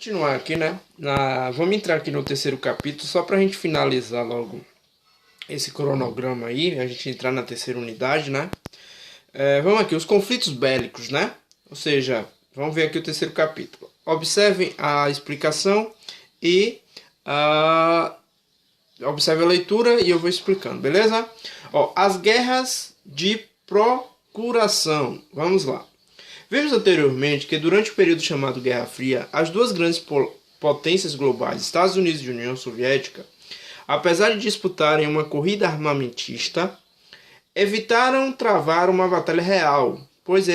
Continuar aqui, né? Vamos entrar aqui no terceiro capítulo, só para a gente finalizar logo esse cronograma aí, a gente entrar na terceira unidade, né? Vamos aqui, os conflitos bélicos, né? Ou seja, vamos ver aqui o terceiro capítulo. Observem a explicação e observe a leitura e eu vou explicando, beleza? As guerras de procuração. Vamos lá. Vimos anteriormente que durante o período chamado Guerra Fria, as duas grandes potências globais, Estados Unidos e União Soviética, apesar de disputarem uma corrida armamentista, evitaram travar uma batalha real, pois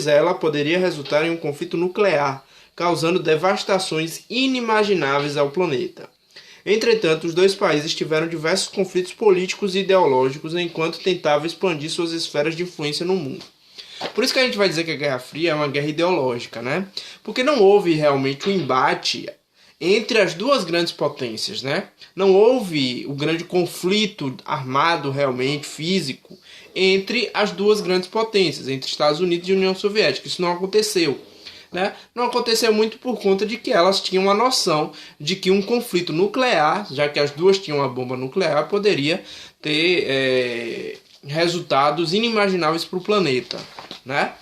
ela poderia resultar em um conflito nuclear, causando devastações inimagináveis ao planeta. Entretanto, os dois países tiveram diversos conflitos políticos e ideológicos enquanto tentavam expandir suas esferas de influência no mundo. Por isso que a gente vai dizer que a Guerra Fria é uma guerra ideológica, né? Porque não houve realmente um embate entre as duas grandes potências, né? Não houve o grande conflito armado realmente, físico, entre as duas grandes potências, entre Estados Unidos e União Soviética. Isso não aconteceu, né? Não aconteceu muito por conta de que elas tinham a noção de que um conflito nuclear, já que as duas tinham uma bomba nuclear, poderia ter resultados inimagináveis para o planeta, né?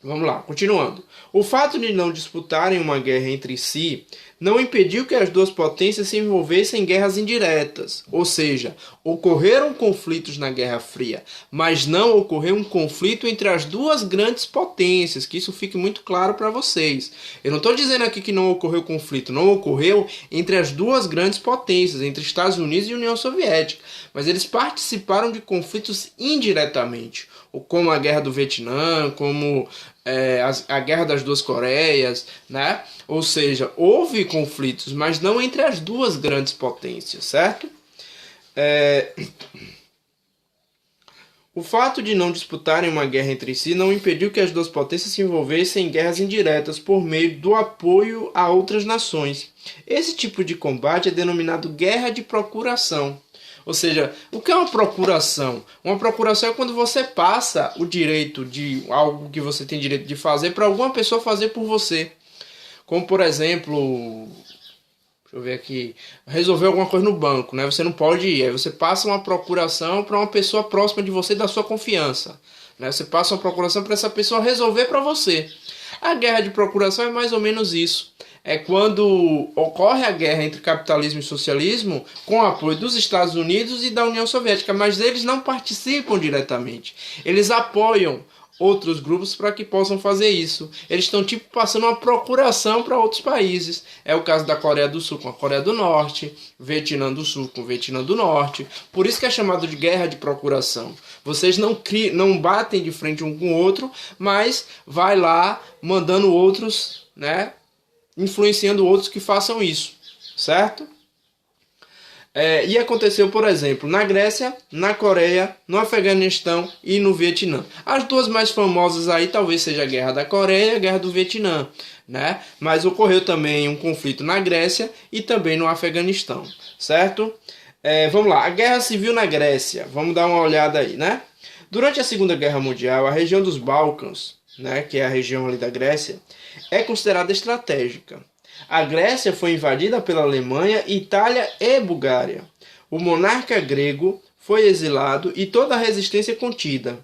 Vamos lá, continuando. O fato de não disputarem uma guerra entre si não impediu que as duas potências se envolvessem em guerras indiretas, ou seja, ocorreram conflitos na Guerra Fria, mas não ocorreu um conflito entre as duas grandes potências, que isso fique muito claro para vocês. Eu não estou dizendo aqui que não ocorreu conflito, não ocorreu entre as duas grandes potências, entre Estados Unidos e União Soviética, mas eles participaram de conflitos indiretamente, como a Guerra do Vietnã, como a Guerra das Duas Coreias, né? Ou seja, houve conflitos, mas não entre as duas grandes potências, certo? O fato de não disputarem uma guerra entre si não impediu que as duas potências se envolvessem em guerras indiretas por meio do apoio a outras nações. Esse tipo de combate é denominado guerra de procuração. Ou seja, o que é uma procuração? Uma procuração é quando você passa o direito de algo que você tem direito de fazer para alguma pessoa fazer por você. Como, por exemplo, deixa eu ver aqui, resolver alguma coisa no banco, né? Você não pode ir, aí você passa uma procuração para uma pessoa próxima de você da sua confiança, né? Você passa uma procuração para essa pessoa resolver para você. A guerra de procuração é mais ou menos isso. É quando ocorre a guerra entre capitalismo e socialismo com o apoio dos Estados Unidos e da União Soviética, mas eles não participam diretamente. Eles apoiam outros grupos para que possam fazer isso. Eles estão passando uma procuração para outros países. É o caso da Coreia do Sul com a Coreia do Norte, Vietnã do Sul com o Vietnã do Norte. Por isso que é chamado de guerra de procuração. Vocês não batem de frente um com o outro, mas vai lá mandando outros, né? Influenciando outros que façam isso, certo? E aconteceu, por exemplo, na Grécia, na Coreia, no Afeganistão e no Vietnã. As duas mais famosas aí talvez seja a Guerra da Coreia e a Guerra do Vietnã, né? Mas ocorreu também um conflito na Grécia e também no Afeganistão, certo? Vamos lá, a Guerra Civil na Grécia, vamos dar uma olhada aí, né? Durante a Segunda Guerra Mundial, a região dos Balcãs, né, que é a região ali da Grécia, é considerada estratégica. A Grécia foi invadida pela Alemanha, Itália e Bulgária. O monarca grego foi exilado e toda a resistência contida.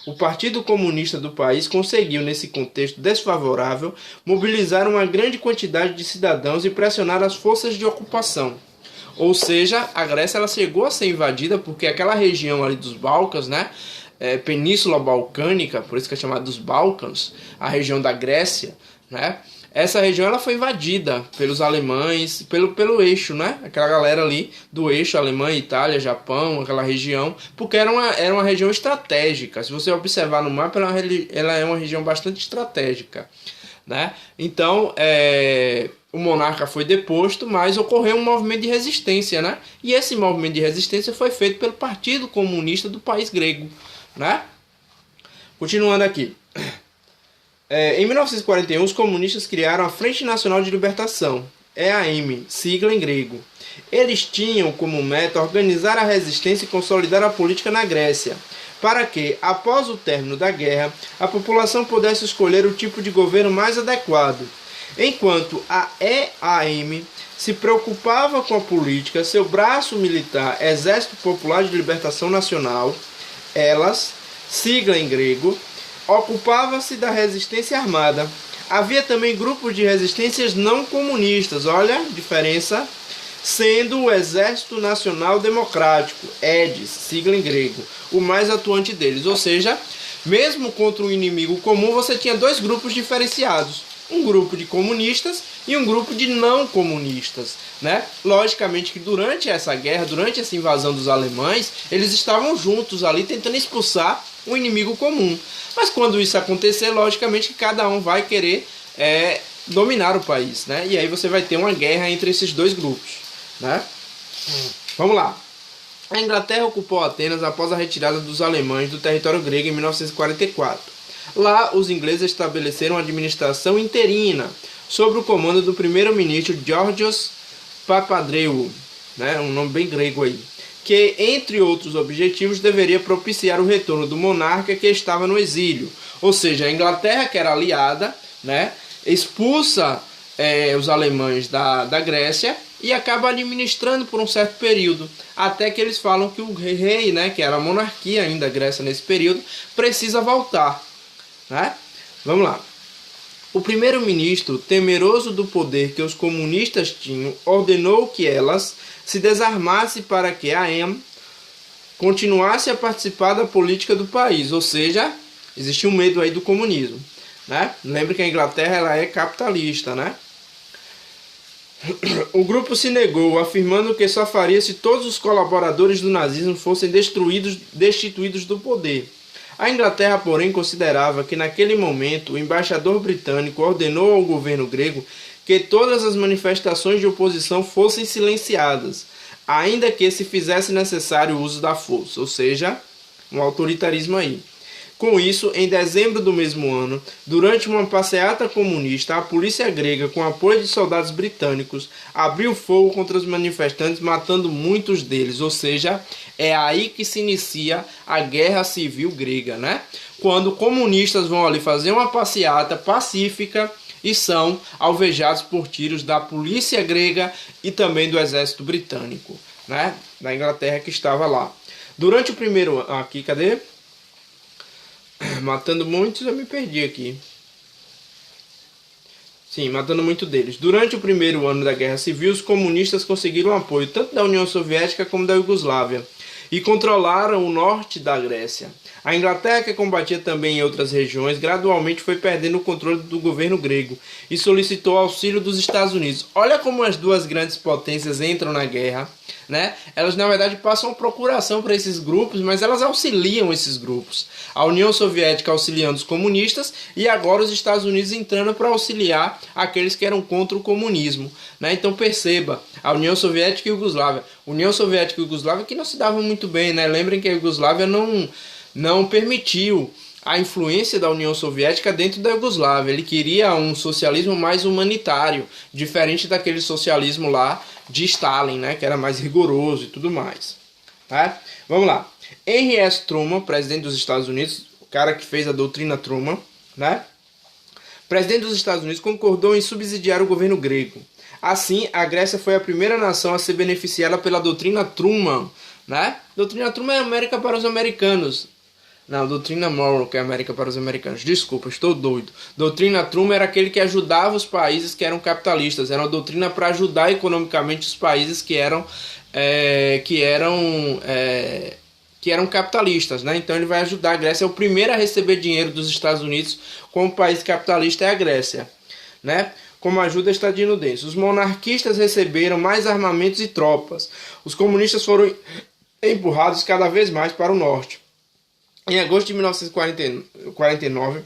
O Partido Comunista do país conseguiu, nesse contexto desfavorável, mobilizar uma grande quantidade de cidadãos e pressionar as forças de ocupação. Ou seja, a Grécia ela chegou a ser invadida porque aquela região ali dos Balcãs, né, Península Balcânica, por isso que é chamada dos Balcãs, a região da Grécia, né? Essa região ela foi invadida pelos alemães, pelo eixo, né? Aquela galera ali do eixo, Alemanha, Itália, Japão, aquela região, porque era uma região estratégica. Se você observar no mapa, ela é uma região bastante estratégica, né? Então, o monarca foi deposto, mas ocorreu um movimento de resistência, né? E esse movimento de resistência foi feito pelo Partido Comunista do país grego, né? Continuando aqui. Em 1941, os comunistas criaram a Frente Nacional de Libertação, EAM, sigla em grego. Eles tinham como meta organizar a resistência e consolidar a política na Grécia, para que, após o término da guerra, a população pudesse escolher o tipo de governo mais adequado. Enquanto a EAM se preocupava com a política, seu braço militar, Exército Popular de Libertação Nacional, ELAS, sigla em grego, ocupava-se da resistência armada. Havia também grupos de resistências não comunistas, olha a diferença, sendo o Exército Nacional Democrático, EDIS, sigla em grego, o mais atuante deles. Ou seja, mesmo contra um inimigo comum, você tinha dois grupos diferenciados. Um grupo de comunistas e um grupo de não comunistas, né? Logicamente que durante essa guerra, durante essa invasão dos alemães, eles estavam juntos ali tentando expulsar um inimigo comum. Mas quando isso acontecer, logicamente que cada um vai querer dominar o país, né? E aí você vai ter uma guerra entre esses dois grupos, né? Vamos lá. A Inglaterra ocupou Atenas após a retirada dos alemães do território grego em 1944. Lá, os ingleses estabeleceram uma administração interina, sob o comando do primeiro-ministro Georgios Papadreou, né, um nome bem grego aí, que, entre outros objetivos, deveria propiciar o retorno do monarca que estava no exílio. Ou seja, a Inglaterra, que era aliada, né, expulsa os alemães da Grécia e acaba administrando por um certo período, até que eles falam que o rei, né, que era a monarquia ainda, a Grécia nesse período, precisa voltar. Né? Vamos lá. O primeiro-ministro, temeroso do poder que os comunistas tinham, ordenou que elas se desarmassem para que a EM continuasse a participar da política do país. Ou seja, existia um medo aí do comunismo. Né? Lembre que a Inglaterra ela é capitalista, né? O grupo se negou, afirmando que só faria se todos os colaboradores do nazismo fossem destituídos do poder. A Inglaterra, porém, considerava que naquele momento o embaixador britânico ordenou ao governo grego que todas as manifestações de oposição fossem silenciadas, ainda que se fizesse necessário o uso da força, ou seja, um autoritarismo aí. Com isso, em dezembro do mesmo ano, durante uma passeata comunista, a polícia grega, com apoio de soldados britânicos, abriu fogo contra os manifestantes, matando muitos deles. Ou seja, é aí que se inicia a Guerra Civil Grega, né? Quando comunistas vão ali fazer uma passeata pacífica e são alvejados por tiros da polícia grega e também do exército britânico, né? Da Inglaterra que estava lá. Durante o primeiro... Aqui, cadê? Matando muitos, eu me perdi aqui. Sim, matando muito deles. Durante o primeiro ano da Guerra Civil, os comunistas conseguiram apoio tanto da União Soviética como da Iugoslávia e controlaram o norte da Grécia. A Inglaterra, que combatia também em outras regiões, gradualmente foi perdendo o controle do governo grego e solicitou auxílio dos Estados Unidos. Olha como as duas grandes potências entram na guerra, né? Elas, na verdade, passam procuração para esses grupos, mas elas auxiliam esses grupos. A União Soviética auxiliando os comunistas e agora os Estados Unidos entrando para auxiliar aqueles que eram contra o comunismo, né? Então perceba, a União Soviética e a Iugoslávia. União Soviética e Iugoslávia que não se davam muito bem, né? Lembrem que a Iugoslávia não permitiu a influência da União Soviética dentro da Iugoslávia. Ele queria um socialismo mais humanitário, diferente daquele socialismo lá de Stalin, né, que era mais rigoroso e tudo mais. Tá? Vamos lá. Henry S. Truman, presidente dos Estados Unidos, o cara que fez a doutrina Truman, né? Presidente dos Estados Unidos, concordou em subsidiar o governo grego. Assim, a Grécia foi a primeira nação a ser beneficiada pela doutrina Truman, né? Doutrina Truman é América para os americanos. Não, doutrina Monroe, que é América para os americanos. Desculpa, estou doido. Doutrina Truman era aquele que ajudava os países que eram capitalistas. Era uma doutrina para ajudar economicamente os países que eram capitalistas, né? Então ele vai ajudar a Grécia. É o primeiro a receber dinheiro dos Estados Unidos como país capitalista é a Grécia, né? Como ajuda estadunidense. Os monarquistas receberam mais armamentos e tropas. Os comunistas foram empurrados cada vez mais para o norte. Em agosto de 1949,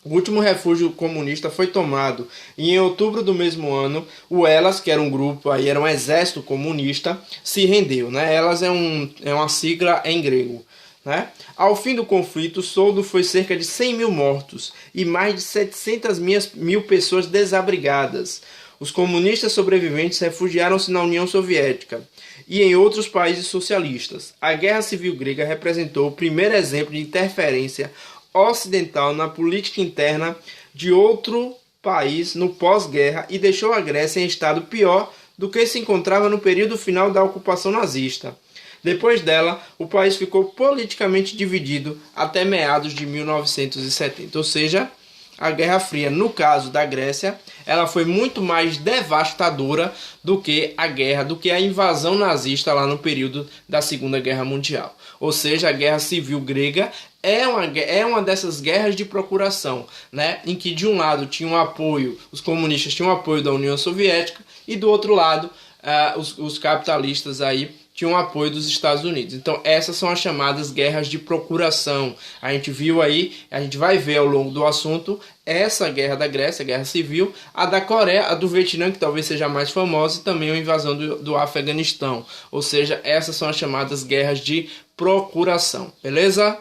o último refúgio comunista foi tomado. E em outubro do mesmo ano, o ELAS, que era um grupo, aí era um exército comunista, se rendeu. Né? ELAS é uma sigla em grego. Né? Ao fim do conflito, o soldo foi cerca de 100 mil mortos e mais de 700 mil pessoas desabrigadas. Os comunistas sobreviventes refugiaram-se na União Soviética e em outros países socialistas. A Guerra Civil Grega representou o primeiro exemplo de interferência ocidental na política interna de outro país no pós-guerra e deixou a Grécia em estado pior do que se encontrava no período final da ocupação nazista. Depois dela, o país ficou politicamente dividido até meados de 1970, ou seja, a Guerra Fria, no caso da Grécia, ela foi muito mais devastadora do que a invasão nazista lá no período da Segunda Guerra Mundial. Ou seja, a Guerra Civil Grega é uma dessas guerras de procuração, né? Em que de um lado tinham um apoio, os comunistas tinham apoio da União Soviética e do outro lado os capitalistas aí tinham o apoio dos Estados Unidos. Então essas são as chamadas guerras de procuração. A gente viu aí, a gente vai ver ao longo do assunto essa guerra da Grécia, a guerra civil, a da Coreia, a do Vietnã, que talvez seja a mais famosa, e também a invasão do Afeganistão. Ou seja, essas são as chamadas guerras de procuração. Beleza?